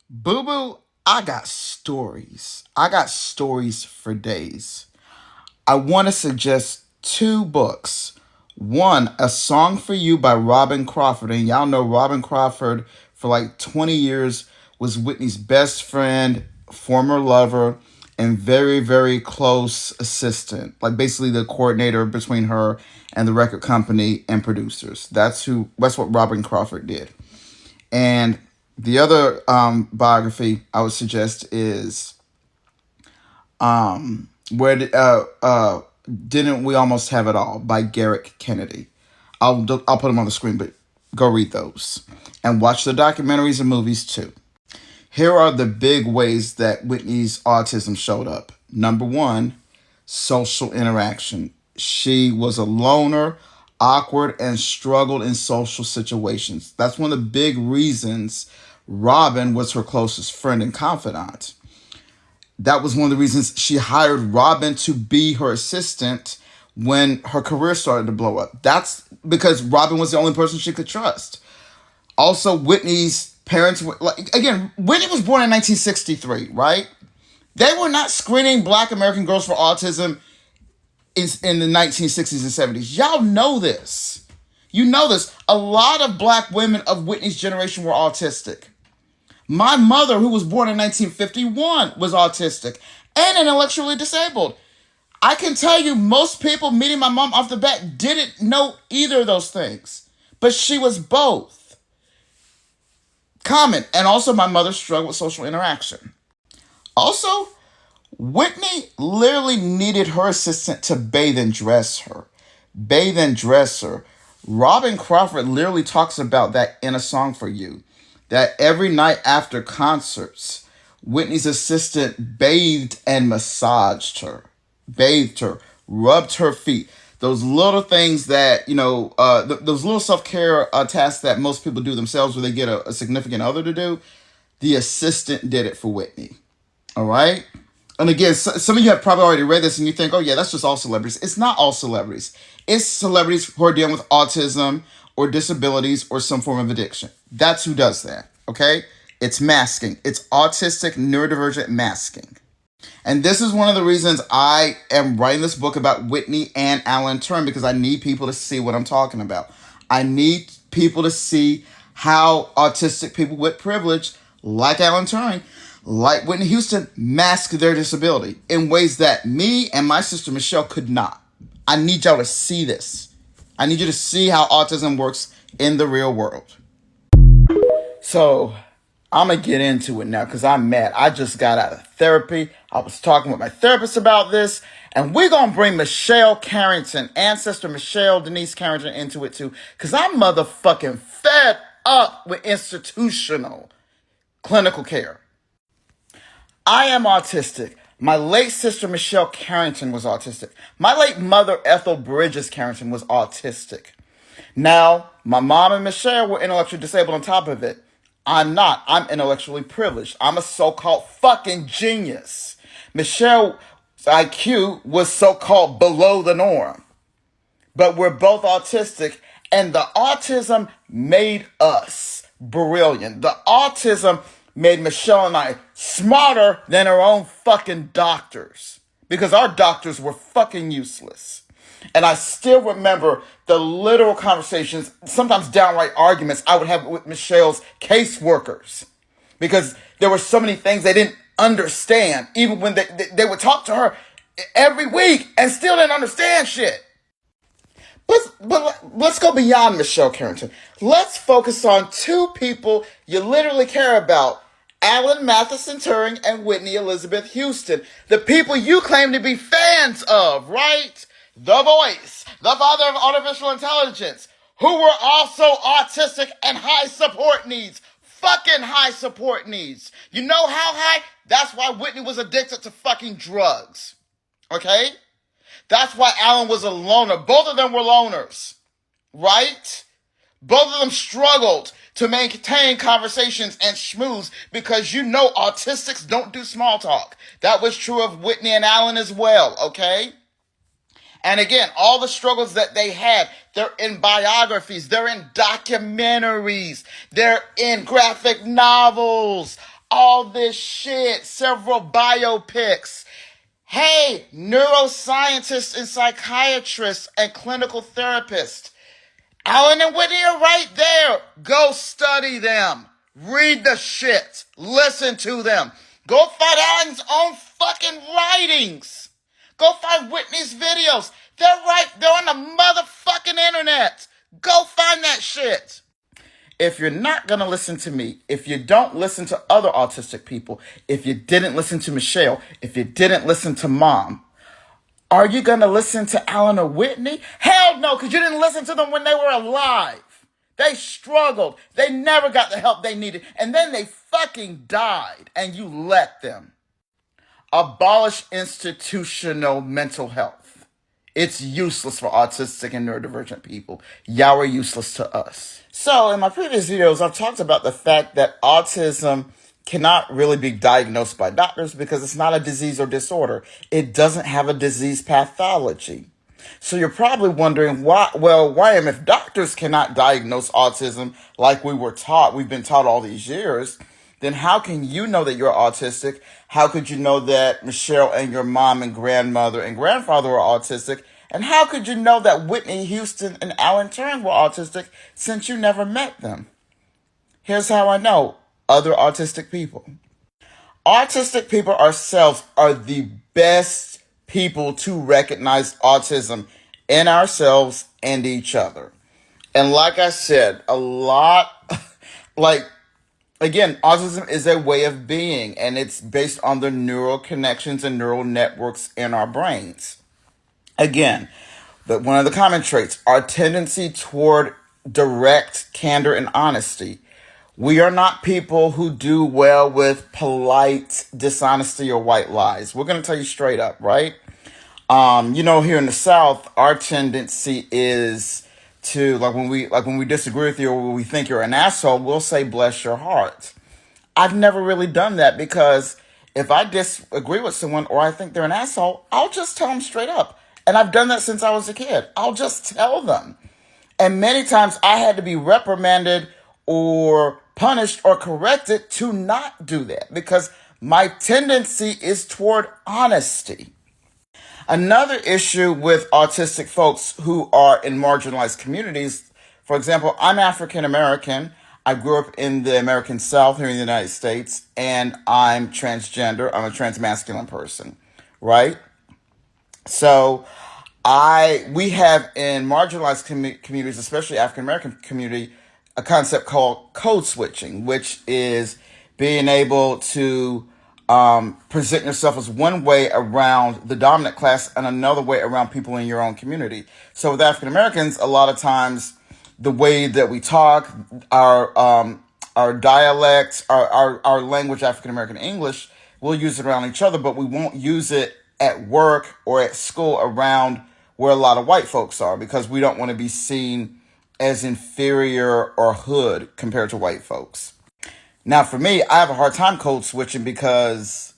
Boo Boo, I got stories. I got stories for days. I want to suggest two books. One, A Song for You by Robin Crawford. And y'all know Robin Crawford for like 20 years was Whitney's best friend, former lover, and very, very close assistant. Like basically the coordinator between her and the record company and producers. That's what Robin Crawford did. And the other biography I would suggest is Didn't We Almost Have It All by Garrick Kennedy. I'll put them on the screen, but go read those and watch the documentaries and movies too. Here are the big ways that Whitney's autism showed up. Number one, social interaction. She was a loner, awkward, and struggled in social situations. That's one of the big reasons Robin was her closest friend and confidant. That was one of the reasons she hired Robin to be her assistant when her career started to blow up. That's because Robin was the only person she could trust. Also, Whitney's parents were like, again, Whitney was born in 1963, right? They were not screening black American girls for autism in the 1960s and 70s. Y'all know this. You know this. A lot of black women of Whitney's generation were autistic. My mother, who was born in 1951, was autistic and intellectually disabled. I can tell you, most people meeting my mom off the bat didn't know either of those things, but she was both. Common. And also, my mother struggled with social interaction. Also, Whitney literally needed her assistant to bathe and dress her. Bathe and dress her. Robin Crawford literally talks about that in A Song for You. That every night after concerts, Whitney's assistant bathed and massaged her. Bathed her, rubbed her feet. Those little things that, those little self-care tasks that most people do themselves where they get a significant other to do, the assistant did it for Whitney. All right? And again, some of you have probably already read this and you think, oh yeah, that's just all celebrities. It's not all celebrities. It's celebrities who are dealing with autism or disabilities or some form of addiction. That's who does that, okay? It's masking. It's autistic neurodivergent masking. And this is one of the reasons I am writing this book about Whitney and Alan Turing, because I need people to see what I'm talking about. I need people to see how autistic people with privilege, like Alan Turing, like Whitney Houston, mask their disability in ways that me and my sister Michelle could not. I need y'all to see this. I need you to see how autism works in the real world. So I'm going to get into it now because I'm mad. I just got out of therapy. I was talking with my therapist about this. And we're going to bring Michelle Carrington, ancestor Michelle Denise Carrington, into it too. Because I'm motherfucking fed up with institutional clinical care. I am autistic. My late sister Michelle Carrington was autistic. My late mother Ethel Bridges Carrington was autistic. Now, my mom and Michelle were intellectually disabled on top of it. I'm not. I'm intellectually privileged. I'm a so-called fucking genius. Michelle's IQ was so-called below the norm. But we're both autistic, and the autism made us brilliant. The autism made Michelle and I smarter than our own fucking doctors. Because our doctors were fucking useless. And I still remember the literal conversations, sometimes downright arguments I would have with Michelle's caseworkers. Because there were so many things they didn't understand, even when they would talk to her every week and still didn't understand shit. But let's go beyond Michelle Carrington. Let's focus on two people you literally care about. Alan Mathison Turing and Whitney Elizabeth Houston. The people you claim to be fans of, right? The Voice, the father of artificial intelligence, who were also autistic and high support needs. Fucking high support needs. You know how high? That's why Whitney was addicted to fucking drugs. Okay? That's why Alan was a loner. Both of them were loners. Right? Both of them struggled to maintain conversations and schmooze because you know autistics don't do small talk. That was true of Whitney and Alan as well, okay? And again, all the struggles that they had, they're in biographies, they're in documentaries, they're in graphic novels. all this shit, several biopics. Hey, neuroscientists and psychiatrists and clinical therapists. Alan and Whitney are right there. Go study them. Read the shit. Listen to them. Go find Alan's own fucking writings. Go find Whitney's videos. They're right there on the motherfucking internet. Go find that shit. If you're not going to listen to me, if you don't listen to other autistic people, if you didn't listen to Michelle, if you didn't listen to Mom, are you going to listen to Alan or Whitney? Hell no, because you didn't listen to them when they were alive. They struggled. They never got the help they needed. And then they fucking died, and you let them. Abolish institutional mental health. It's useless for autistic and neurodivergent people. Y'all are useless to us. So in my previous videos, I've talked about the fact that autism cannot really be diagnosed by doctors because it's not a disease or disorder. It doesn't have a disease pathology. So you're probably wondering why, if doctors cannot diagnose autism like we've been taught all these years, then how can you know that you're autistic? How could you know that Michelle and your mom and grandmother and grandfather were autistic? And how could you know that Whitney Houston and Alan Turing were autistic since you never met them? Here's how I know other autistic people. Autistic people ourselves are the best people to recognize autism in ourselves and each other. And like I said, again, autism is a way of being, and it's based on the neural connections and neural networks in our brains. Again, but one of the common traits, our tendency toward direct candor and honesty. We are not people who do well with polite dishonesty or white lies. We're going to tell you straight up, right? Here in the South, our tendency is to, when we disagree with you or when we think you're an asshole, we'll say, bless your heart. I've never really done that because if I disagree with someone or I think they're an asshole, I'll just tell them straight up. And I've done that since I was a kid. I'll just tell them. And many times I had to be reprimanded or punished or corrected to not do that because my tendency is toward honesty. Another issue with autistic folks who are in marginalized communities, for example, I'm African American. I grew up in the American South here in the United States, and I'm transgender. I'm a transmasculine person, right? So we have in marginalized communities, especially African American community, a concept called code switching, which is being able to present yourself as one way around the dominant class and another way around people in your own community. So with African Americans, a lot of times the way that we talk, our dialects, our language, African American English, we'll use it around each other, but we won't use it at work or at school around where a lot of white folks are because we don't want to be seen as inferior or hood compared to white folks. Now, for me, I have a hard time code switching because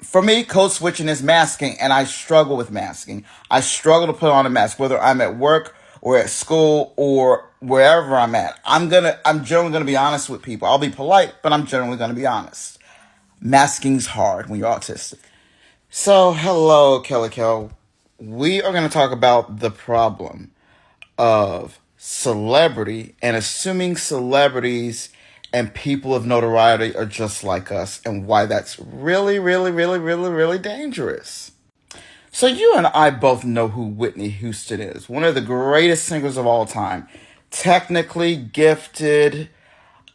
for me, code switching is masking, and I struggle with masking. I struggle to put on a mask, whether I'm at work or at school or wherever I'm at. I'm generally gonna be honest with people. I'll be polite, but I'm generally gonna be honest. Masking's hard when you're autistic. So, hello, Kelly Kel. We are gonna talk about the problem of celebrity and assuming celebrities and people of notoriety are just like us and why that's really, really, really, really, really dangerous. So you and I both know who Whitney Houston is, one of the greatest singers of all time, technically gifted,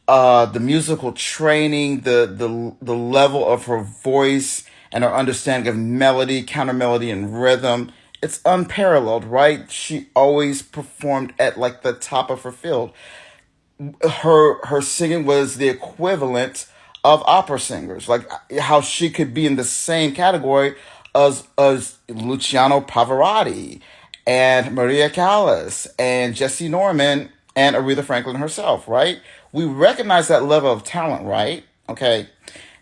the musical training, the level of her voice and her understanding of melody, counter melody, and rhythm. It's unparalleled, right? She always performed at the top of her field. Her singing was the equivalent of opera singers, like how she could be in the same category as Luciano Pavarotti and Maria Callas and Jesse Norman and Aretha Franklin herself, right? We recognize that level of talent, right? Okay.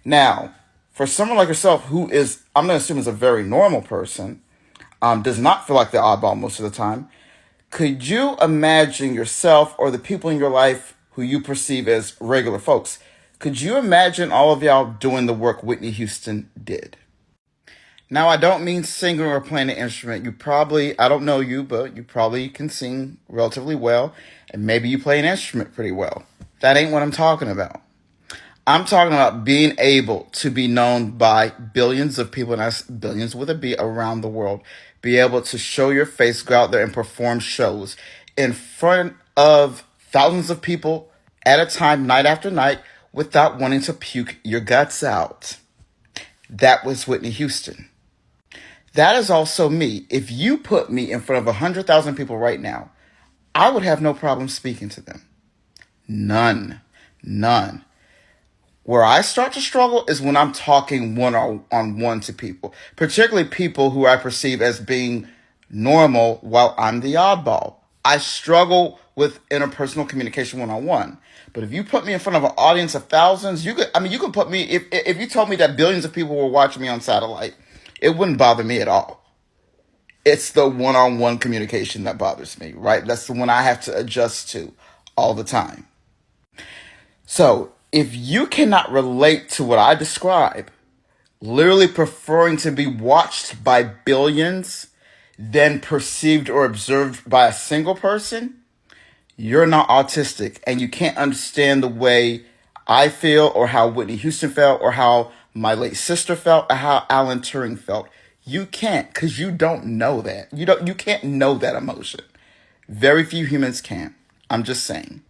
Now, for someone like yourself who is, I'm going to assume is a very normal person, does not feel like the oddball most of the time, could you imagine yourself or the people in your life who you perceive as regular folks. Could you imagine all of y'all doing the work Whitney Houston did? Now, I don't mean singing or playing an instrument. You probably, I don't know you, but you probably can sing relatively well, and maybe you play an instrument pretty well. That ain't what I'm talking about. I'm talking about being able to be known by billions of people, and that's billions with a B, around the world. Be able to show your face, go out there and perform shows in front of thousands of people at a time, night after night, without wanting to puke your guts out. That was Whitney Houston. That is also me. If you put me in front of 100,000 people right now, I would have no problem speaking to them. None. None. Where I start to struggle is when I'm talking one-on-one to people, particularly people who I perceive as being normal while I'm the oddball. I struggle with interpersonal communication one-on-one. But if you put me in front of an audience of thousands, you could put me, if you told me that billions of people were watching me on satellite, it wouldn't bother me at all. It's the one-on-one communication that bothers me, right? That's the one I have to adjust to all the time. So if you cannot relate to what I describe, literally preferring to be watched by billions than perceived or observed by a single person, you're not autistic, and you can't understand the way I feel or how Whitney Houston felt or how my late sister felt or how Alan Turing felt. You can't, because you don't know that. You can't know that emotion. Very few humans can. I'm just saying.